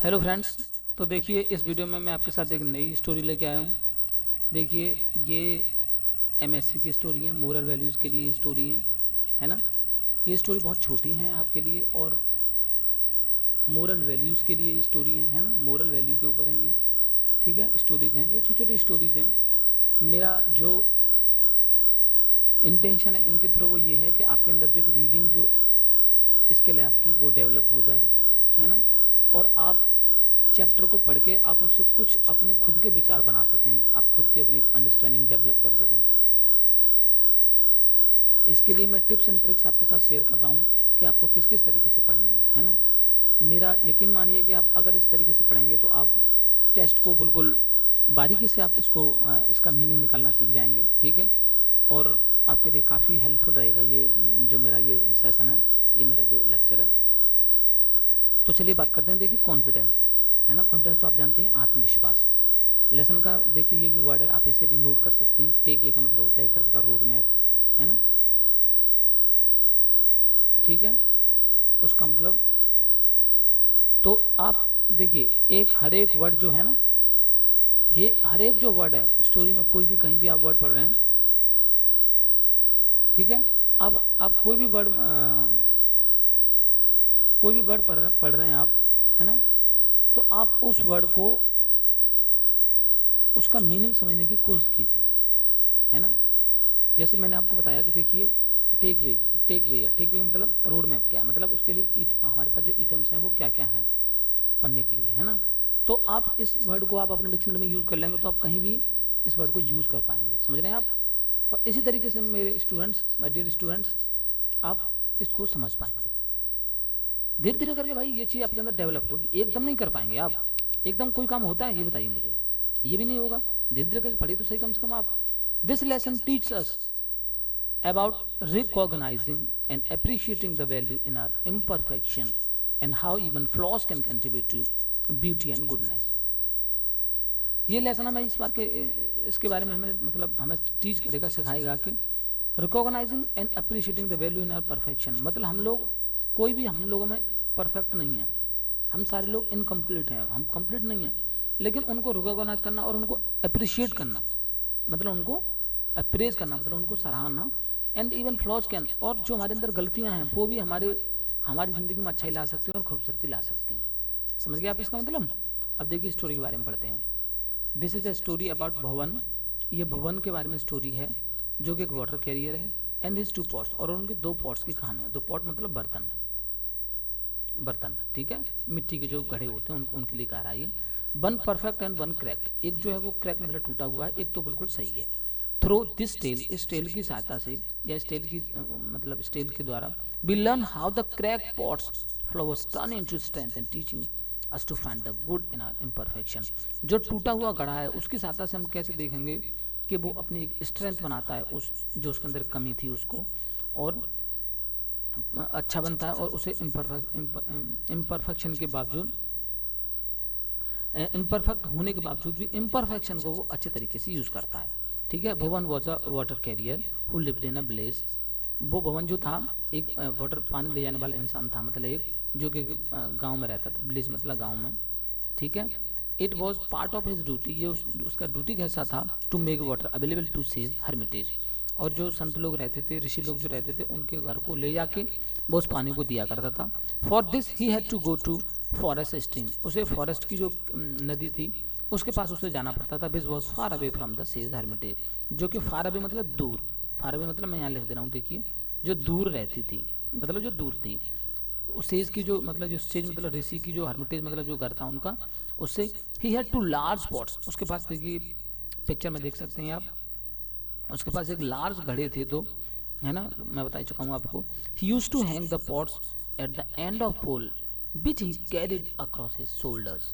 Hello friends. तो देखिए, इस वीडियो में मैं आपके साथ एक नई स्टोरी लेके आया हूँ। देखिए, ये एमएससी की स्टोरी है, मोरल वैल्यूज़ के लिए स्टोरी है ना। ये स्टोरी बहुत छोटी हैं आपके लिए, और मोरल वैल्यूज़ के लिए ये स्टोरी है ना। मोरल वैल्यू के ऊपर है ये, ठीक है। स्टोरीज़ हैं, ये छोटी छोटी स्टोरीज़ हैं। मेरा जो इंटेंशन है इनके थ्रू वो ये है कि आपके अंदर जो एक रीडिंग जो स्किल है आपकी, वो डेवलप हो जाए, है ना। और आप चैप्टर को पढ़ के आप उससे कुछ अपने खुद के विचार बना सकें, आप खुद की अपनी अंडरस्टैंडिंग डेवलप कर सकें। इसके लिए मैं टिप्स एंड ट्रिक्स आपके साथ शेयर कर रहा हूँ कि आपको किस किस तरीके से पढ़नी है ना। मेरा यकीन मानिए कि आप अगर इस तरीके से पढ़ेंगे तो आप टेस्ट को बिल्कुल बारीकी से आप इसका मीनिंग निकालना सीख जाएंगे, ठीक है। और आपके लिए काफ़ी हेल्पफुल रहेगा ये जो मेरा ये सेशन है, ये मेरा जो लेक्चर है। तो चलिए बात करते हैं। देखिए, कॉन्फिडेंस है ना। कॉन्फिडेंस तो आप जानते हैं, आत्मविश्वास। लेसन का देखिए, ये जो वर्ड है आप इसे भी नोट कर सकते हैं। टेक वे का मतलब होता है एक तरह का रोड मैप, है ना, ठीक है। उसका मतलब तो आप देखिए, हर एक वर्ड जो है ना, हर एक जो वर्ड है स्टोरी में, कोई भी कहीं भी आप वर्ड पढ़ रहे हैं, ठीक है। अब आप कोई भी वर्ड पढ़ रहे हैं आप, है ना। तो आप उस वर्ड को, उसका मीनिंग समझने की कोशिश कीजिए, है ना। जैसे मैंने आपको बताया कि देखिए, टेक वे का मतलब रोड मैप क्या है, मतलब उसके लिए हमारे पास जो items हैं वो क्या क्या हैं पढ़ने के लिए, है ना। तो आप इस वर्ड को आप अपने डिक्शनरी में यूज़ कर लेंगे तो आप कहीं भी इस वर्ड को यूज़ कर पाएंगे, समझ रहे हैं आप। और इसी तरीके से मेरे स्टूडेंट्स, माय डियर स्टूडेंट्स, आप इसको समझ पाएंगे धीरे धीरे करके। भाई, ये चीज़ आपके अंदर डेवलप होगी, एकदम नहीं कर पाएंगे आप। एकदम कोई काम होता है, ये बताइए मुझे? ये भी नहीं होगा। धीरे धीरे करके पढ़िए तो सही, कम से कम आप। This lesson teach us about recognizing and appreciating the value in our imperfection and how even flaws can contribute to beauty and goodness। ये लेसन हमें इस बार के इसके बारे में हमें मतलब हमें टीच करेगा, सिखाएगा कि recognising and appreciating the value in our perfection. मतलब हम लोग, कोई भी हम लोगों में परफेक्ट नहीं है, हम सारे लोग इनकम्प्लीट हैं, हम कंप्लीट नहीं हैं। लेकिन उनको रिकॉग्नाइज करना और उनको अप्रिशिएट करना, मतलब उनको अप्रेज करना, मतलब उनको सराहना। एंड इवन फ्लॉज कैन, और जो हमारे अंदर गलतियां हैं वो भी हमारी ज़िंदगी में अच्छाई ला सकती हैं और खूबसूरती ला सकती हैं। समझ गए आप इसका मतलब? अब देखिए, स्टोरी के बारे में पढ़ते हैं। This is a story about भवन। ये भवन के बारे में स्टोरी है, जो कि एक वाटर कैरियर है, एंड हिज टू पॉट्स, और उनके दो पॉट्स की कहानी है। दो पॉट मतलब बर्तन, ठीक है, मिट्टी के जो घड़े होते हैं उनके लिए कह रहा है ये। One perfect and one cracked. एक जो है वो क्रैक मतलब टूटा हुआ है, एक तो बिल्कुल सही है। थ्रू दिस टेल, इस टेल की सहायता से, या इस टेल की मतलब इस टेल के द्वारा, we learn how the crack pots flowers turn into strength and teaching us to find the good in our imperfection. जो टूटा हुआ घड़ा है उसकी सहायता से हम कैसे देखेंगे कि वो अपनी एक स्ट्रेंथ बनाता है, उस जो उसके अंदर कमी थी उसको, और अच्छा बनता है, और उसे इम्परफेक्शन के बावजूद, इम्परफेक्ट होने के बावजूद भी इम्परफेक्शन को वो अच्छे तरीके से यूज़ करता है, ठीक है। भवन was a water career who lived in a village. वो भवन जो था एक वाटर पानी ले जाने वाला इंसान था, मतलब एक जो कि गांव में रहता था। विलेज मतलब गांव में, ठीक है। It was part of his duty, ये उसका ड्यूटी कैसा था, to make water available to sage hermitage. और जो संत लोग रहते थे, ऋषि लोग जो रहते थे, उनके घर को ले जाके वो उस पानी को दिया करता था। For this he had to go to forest stream. उसे फॉरेस्ट की जो नदी थी उसके पास उसे जाना पड़ता था। Which was far away from the sage Hermitage, जो कि फार अवे मतलब दूर, फार अवे मतलब मैं यहाँ लिख दे रहा हूँ, देखिए, जो दूर रहती थी, मतलब जो दूर थी। उस सेज की जो मतलब जो सेज मतलब ऋषि की जो हर्मिटेज मतलब जो घर था उनका, उससे he had two large pots. उसके पास देखिए, पिक्चर में देख सकते हैं आप, उसके पास एक लार्ज घड़े थे दो, है ना, मैं बता चुका हूँ आपको। He use to hang the pots at the end of pole which he carried across his shoulders.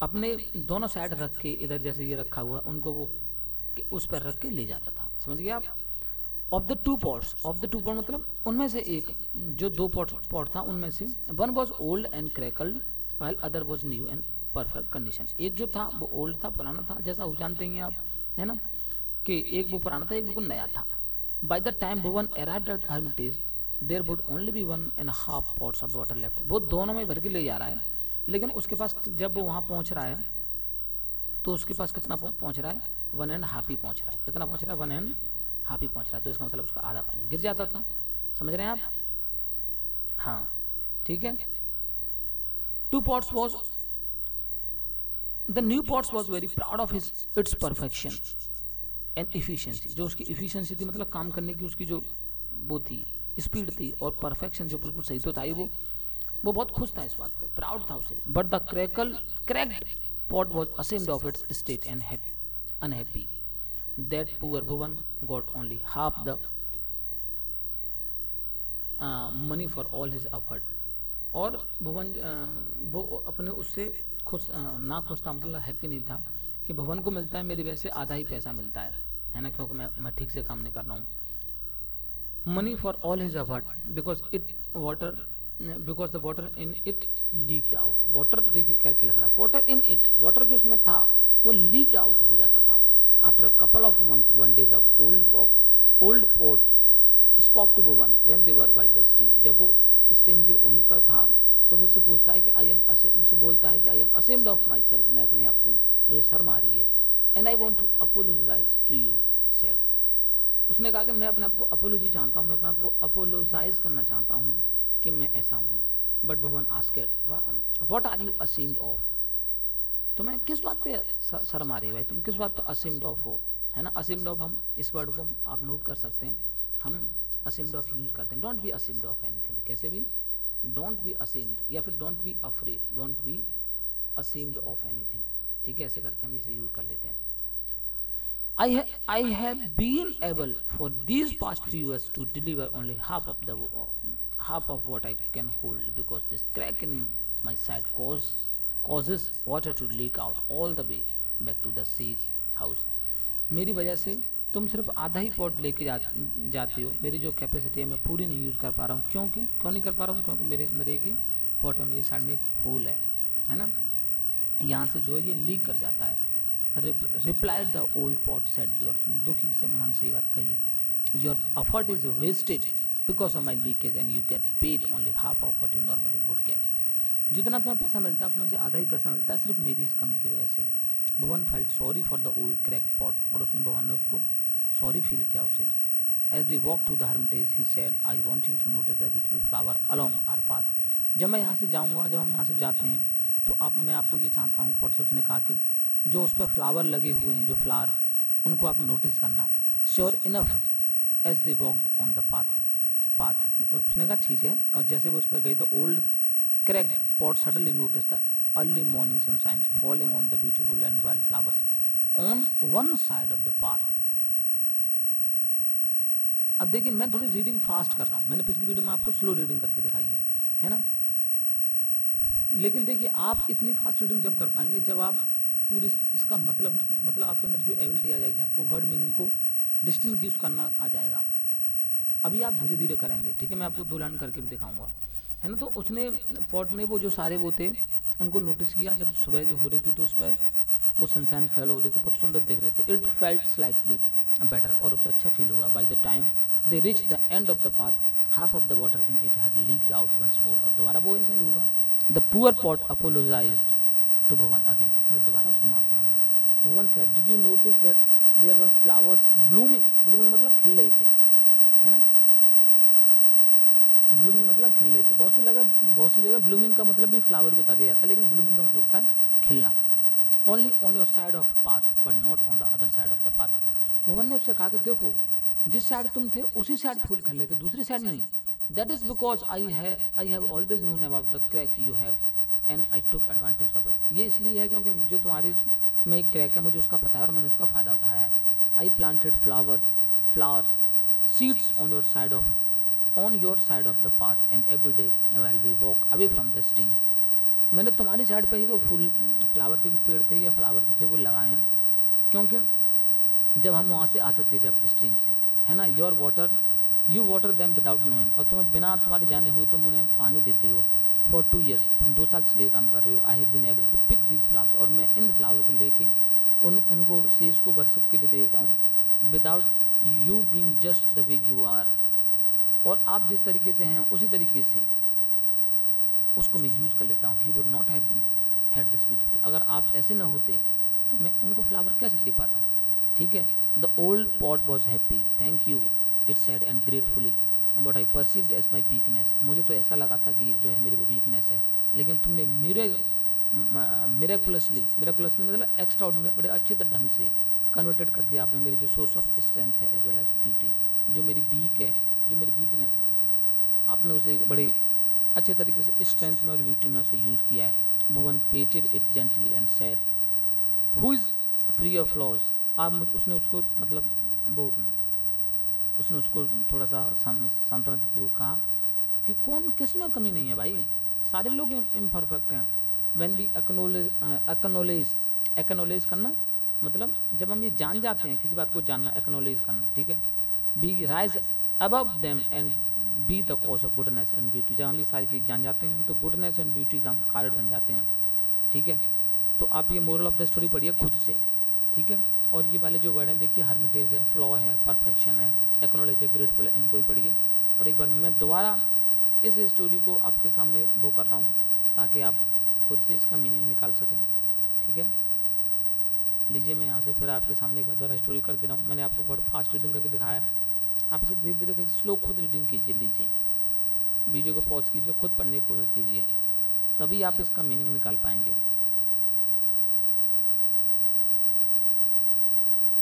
अपने दोनों साइड रख के, इधर जैसे ये रखा हुआ, उनको वो उस पर रख के ले जाता था, समझ गए आप। ऑफ द टू पॉट्स, मतलब उनमें से एक, जो दो पॉट था उनमें से, one was old and crackled while other was new and perfect condition. एक जो था वो ओल्ड था, पुराना था, जैसा आप जानते हैं आप, है ना, कि एक वो पुराना था, एक बिल्कुल नया था। By the time Bhuvan arrived at hermitage there would only be 1.5 pots of water left. वो दोनों में भर के ले जा रहा है, लेकिन उसके पास जब वो वहाँ पहुँच रहा है तो उसके पास कितना पहुँच रहा है, 1.5 ही पहुँच रहा है। कितना पहुँच रहा है, 1.5 ही पहुँच रहा है। तो इसका मतलब उसका आधा पानी गिर जाता था। समझ रहे हैं आप? हाँ ठीक है। Two pots was the new pots was very proud of his its perfection and efficiency. जो उसकी इफिशियंसी थी, मतलब काम करने की उसकी जो वो थी, स्पीड थी, और परफेक्शन जो बिल्कुल सही तो था ही, वो बहुत खुश था इस बात पे, प्राउड था उसे। But the cracked pot was ashamed of its state and unhappy that poor Bhuvan got only half the money for all his effort. और भुवन वो अपने उससे खुश ना खुश था, मतलब हैप्पी नहीं था कि भुवन को मिलता है मेरी वजह से आधा ही पैसा मिलता है ना, क्योंकि मैं ठीक से काम नहीं कर रहा हूँ। Money for all his effort because the water in it leaked out. Water देखिए क्या क्या लिख रहा है, वाटर इन इट, वाटर जो उसमें था वो लीक्ड आउट हो जाता था। After a couple of month one day the old pot spoke to Bhuvan when they were by the stream. जब वो स्ट्रीम के वहीं पर था तो वो उससे पूछता है कि उससे बोलता है कि I am ashamed of myself, मैं अपने आप से, मुझे शर्म आ रही है। And I want to apologise to you, it said. उसने कहा कि मैं अपने आप को अपोलोजी चाहता हूँ, मैं अपने आप को अपोलोजाइज करना चाहता हूँ कि मैं ऐसा हूँ। But Bhuvan asked what are you ashamed of. तुम्हें किस बात पे शर्म आ रही है भाई, तुम किस बात पे असेम्ड ऑफ हो, है ना। असेम्ड ऑफ, हम इस वर्ड को आप नोट कर सकते हैं, हम असेम्ड ऑफ यूज करते हैं। Don't be ashamed of anything, कैसे भी, डोंट बी असेम्ड, या फिर don't be afraid, don't be ashamed of anything, ठीक है, ऐसे करके हम इसे यूज कर लेते हैं। I have been able for these past few years to deliver only half of what I can hold because this crack in my side causes water to leak out all the way back to the siege house. मेरी वजह से तुम सिर्फ आधा ही pot लेके जाते हो, मेरी जो कैपेसिटी है मैं पूरी नहीं यूज़ कर पा रहा हूँ। क्यों नहीं कर पा रहा हूँ, क्योंकि मेरे अंदर एक पॉट में मेरी साइड में एक होल है ना, यहाँ से जो ये लीक कर जाता है। Replied the old pot sadly, और उसने दुखी से मन से ये बात कही, your effort is wasted because of my leakage and you get paid only half of what you normally would get. जितना तुम्हें पैसा मिलता है उसमें से आधा ही पैसा मिलता है सिर्फ मेरी इस कमी की वजह से। Bhuvan felt sorry for the old cracked pot, और उसने भुवन ने उसको सॉरी फील किया उसे। As we walk to the hermitage he said I want you to notice the beautiful flower along our path. जब मैं यहाँ से जाऊँगा, जब हम यहाँ से जाते हैं तो मैं आपको ये चाहता हूँ, पॉट से उसने कहा कि जो उस पर फ्लावर लगे हुए हैं, जो फ्लावर, उनको आप नोटिस करना। Sure enough as they walked on the path. उसने कहा ठीक है, और जैसे वो उस पर गई तो old cracked pot suddenly notice the early morning sunshine falling on the beautiful and wild flowers on one side of the path. अब देखिए मैं थोड़ी रीडिंग फास्ट कर रहा हूँ, मैंने पिछली वीडियो में आपको स्लो रीडिंग करके दिखाई है ना, लेकिन देखिए आप इतनी फास्ट रीडिंग जब कर पाएंगे जब आप पूरी इसका मतलब आपके अंदर जो एबिलिटी आ जाएगी, आपको वर्ड मीनिंग को डिस्टिंग्विश करना आ जाएगा। अभी आप धीरे धीरे करेंगे, ठीक है, मैं आपको 2 लाइन करके भी दिखाऊंगा, है ना। तो उसने पॉट ने वो जो सारे वो थे उनको नोटिस किया। जब सुबह जो हो रही थी तो उस पर वो सनशाइन फैल हो रही थी, बहुत सुंदर दिख रहे थे। इट फेल्ट स्लाइटली बेटर, और उसे अच्छा फील हुआ। By the time they reach the end of the path half of the water in it had leaked out once more, और दोबारा वो ऐसा ही होगा। The poor pot apologised to Bhuvan again, उसने दोबारा उससे माफी मांगी। Bhuvan said did you notice that there were flowers blooming मतलब खिल रहे थे, है ना। ब्लूमिंग मतलब खिल रहे थे। बहुत सी जगह ब्लूमिंग का मतलब भी फ्लावर बता दिया जाता है, लेकिन ब्लूमिंग का मतलब होता है खिलना। Only on your side of path but not on the other side of the path. Bhuvan ने उससे कहा कि देखो जिस साइड तुम थे उसी साइड फूल खिल रहे थे, दूसरी साइड नहीं। That is because I have always known about the crack you have and I took advantage of it. ये इसलिए है क्योंकि जो तुम्हारी में एक क्रैक है मुझे उसका पता है और मैंने उसका फ़ायदा उठाया है। I planted flowers seeds on your side of the path and every day while we walk away from the stream. मैंने तुम्हारी साइड पे ही वो फ्लावर के जो पेड़ थे या फ्लावर जो थे वो लगाए हैं, क्योंकि जब हम वहाँ से आते थे, जब स्ट्रीम से, है ना। You water them without knowing, और तुम्हें बिना तुम्हारे जाने हुए तुम उन्हें पानी देते हो। फॉर 2 years, तुम 2 साल से ये काम कर रहे हो। I have been able to pick these flowers, और मैं इन फ्लावर को लेके उनको सीज को वर्शिप के लिए दे देता हूँ। Without you being just the way you are, और आप जिस तरीके से हैं उसी तरीके से उसको मैं यूज़ कर लेता हूँ। He would not have been had this beautiful, अगर आप ऐसे ना होते तो मैं उनको फ्लावर कैसे दे पाता। ठीक है। The old pot was happy, thank you it said and gratefully, but I perceived as my weakness, मुझे तो ऐसा लगा था कि ये जो है मेरी वो वीकनेस है, लेकिन तुमने मिरेकुलसली मतलब एक्स्ट्रा बड़े अच्छे ढंग से कन्वर्टेड कर दिया आपने मेरी जो सोर्स ऑफ स्ट्रेंथ है एज वेल एज ब्यूटी, जो मेरी वीक है, जो मेरी वीकनेस है, उसने आपने उसे बड़े अच्छे तरीके से स्ट्रेंथ में और ब्यूटी में उसे यूज़ किया है। Bhuvan patted it gently and said who is free of flaws, आप मुझे उसने उसको मतलब वो उसने उसको थोड़ा सा सांत्वना देते हुए कहा कि कौन किस में कमी नहीं है भाई, सारे लोग इम्परफेक्ट हैं। व्हेन वी एक्नोलेज करना मतलब जब हम ये जान जाते हैं किसी बात को जानना, एक्नोलेज करना, ठीक है। Be rise above them and be the cause of goodness and beauty, जब हम ये सारी चीज़ जान जाते हैं हम तो गुडनेस एंड ब्यूटी का हम कारण बन जाते हैं। ठीक है। तो आप ये मोरल ऑफ द स्टोरी पढ़िए खुद से। ठीक है। और ये वाले जो वर्ड हैं देखिए, हर्मिटेज है, फ्लॉ है, परफेक्शन है, एक्नोलेज है, ग्रेटफुल है, इनको ही पढ़िए। और एक बार मैं दोबारा इस स्टोरी को आपके सामने वो कर रहा हूँ ताकि आप खुद से इसका मीनिंग निकाल सकें। ठीक है। लीजिए मैं यहाँ से फिर आपके सामने एक बार दोबारा स्टोरी कर दे रहा हूँ। मैंने आपको बहुत फास्ट रीडिंग करके दिखाया है, आप इसे धीरे धीरे करके स्लो खुद रीडिंग कीजिए। लीजिए वीडियो को पॉज कीजिए, खुद पढ़ने की कोशिश कीजिए, तभी आप इसका मीनिंग निकाल पाएंगे।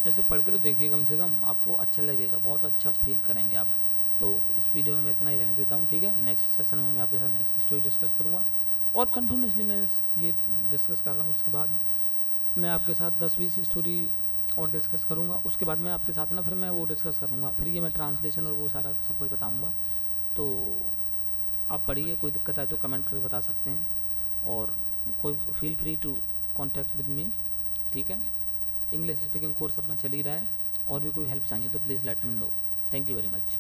ऐसे पढ़ के तो देखिए, कम से कम आपको अच्छा लगेगा, बहुत अच्छा फील करेंगे आप। तो इस वीडियो में मैं इतना ही रहने देता हूँ। ठीक है। नेक्स्ट सेशन में मैं आपके साथ नेक्स्ट स्टोरी डिस्कस करूँगा और कंटिन्यूसली मैं ये डिस्कस कर रहा हूँ। उसके बाद मैं आपके साथ 10-20 स्टोरी और डिस्कस करूँगा। उसके बाद मैं आपके साथ ना फिर मैं वो डिस्कस करूँगा, फिर ये मैं ट्रांसलेशन और वो सारा सब कुछ बताऊँगा। तो आप पढ़िए, कोई दिक्कत आए तो कमेंट करके बता सकते हैं और कोई feel free to contact with me. ठीक है। इंग्लिश स्पीकिंग कोर्स अपना चल ही रहा है और भी कोई हेल्प चाहिए तो please let me know. Thank you very much.